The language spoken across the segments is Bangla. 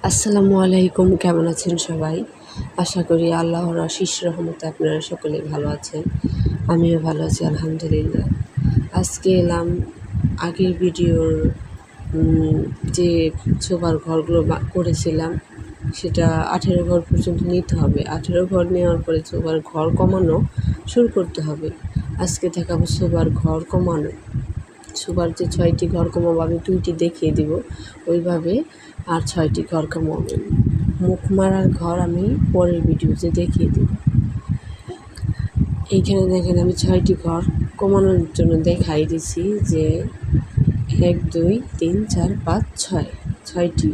আসসালামু আলাইকুম। কেমন আছেন সবাই? আশা করি আল্লাহর অশেষ রহমতে আপনারা সকলেই ভালো আছেন। আমিও ভালো আছি আলহামদুলিল্লাহ। আজকে এলাম আগের ভিডিওর যে শোবার ঘরগুলো করেছিলাম সেটা 18 ঘর পর্যন্ত নিতে হবে। 18 ঘর নেওয়ার পরে শোবার ঘর কমানো শুরু করতে হবে। আজকে দেখাবো শোবার ঘর কমানো। শোবার যে 6টি ঘর কমাবো, আমি 2টি দেখিয়ে দিব ওইভাবে, আর 6টি ঘর কমাবেন। মুখ মারার ঘর আমি পরের ভিডিওতে দেখিয়ে দেব। এইখানে দেখেন আমি 6টি ঘর কমানোর জন্য দেখাই দিছি যে 1 2 3 4 5 6 6টি।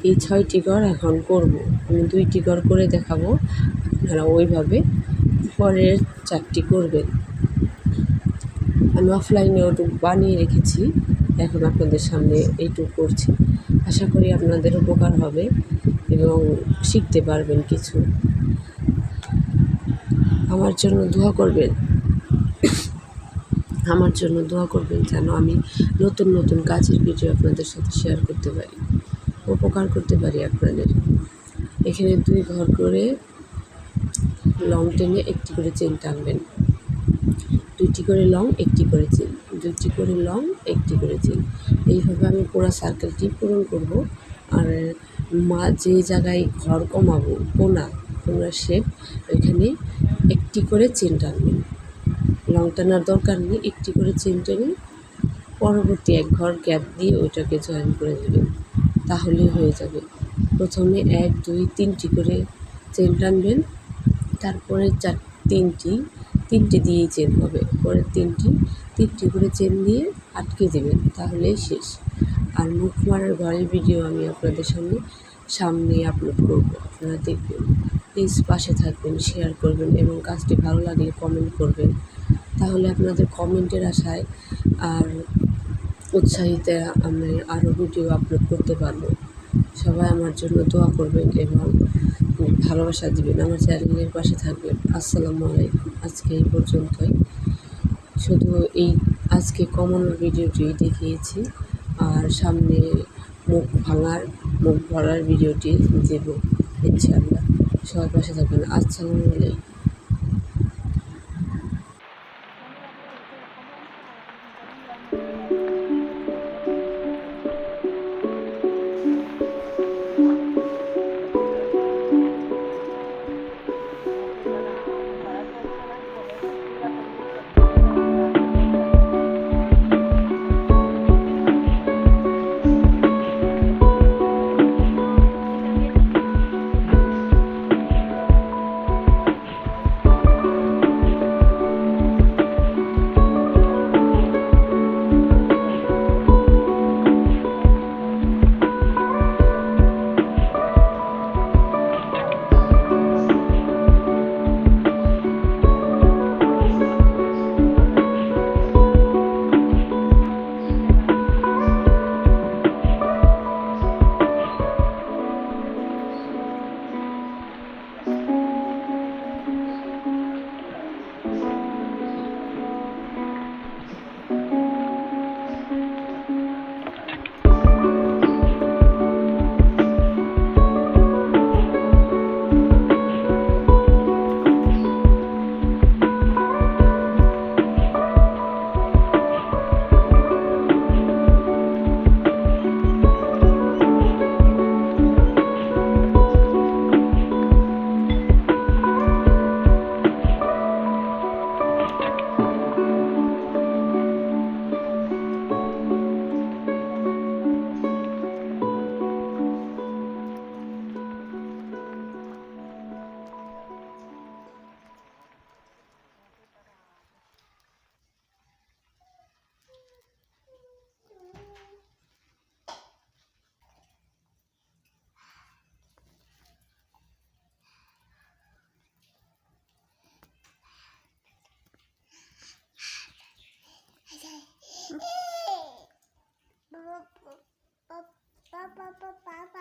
এই 6টি ঘর এখন করব। আমি 2টি ঘর করে দেখাবো, আপনারা ওইভাবে পরের 4টি করবেন। আমি অফলাইনে ওটুকু বানিয়ে রেখেছি, এখন আপনাদের সামনে এইটুকু করছি। আশা করি আপনাদের উপকার হবে এবং শিখতে পারবেন কিছু। আমার জন্য দোয়া করবেন, আমার জন্য দোয়া করবেন যেন আমি নতুন নতুন কাজের ভিডিও আপনাদের সাথে শেয়ার করতে পারি, উপকার করতে পারি আপনাদের। এখানে 2 ঘর করে লং টেনে 1টি করে চেন টানবেন। 2টি করে লং, 1টি করে চেন, 2টি করে লং, 1টি করে চেন। এইভাবে আমি পুরো সার্কেলটি পূরণ করব। আর যে জায়গায় ঘর কমাবো, কোনার শেপ, ওইখানে 1টি করে চেন টানবেন। লং টানার দরকার নেই, 1টি করে চেন টেনে পরবর্তী 1 ঘর গ্যাপ দিয়ে ওইটাকে জয়েন করে দেবেন, তাহলেই হয়ে যাবে। প্রথমে 1 2 3টি করে চেন টানবেন, তারপরে 3টি দিয়েই চেন হবে, পরে 3টি করে চেন দিয়ে আটকে দেবেন, তাহলেই শেষ। আর মুখ মারার ঘরের ভিডিও আমি আপনাদের সামনে আপলোড করব, আপনারা দেখবেন। প্লিজ পাশে থাকবেন, শেয়ার করবেন এবং কাজটি ভালো লাগলে কমেন্ট করবেন, তাহলে আপনাদের কমেন্টের আশায় আর উৎসাহিতে আমি আরও ভিডিও আপলোড করতে পারবো। সবাই আমার জন্য দোয়া করবেন এবং ভালোবাসা দিবেন, আমার চ্যানেলের পাশে থাকবেন। আসসালামু আলাইকুম। আজকে এই পর্যন্তই, শুধু আজকে কমানোর ভিডিওটি দেখিয়েছি, আর সামনে মুখ ভরার ভিডিওটি দেব ইনশাআল্লাহ। সবার পাশে থাকবেন। আসসালামু আলাইকুম। Papa,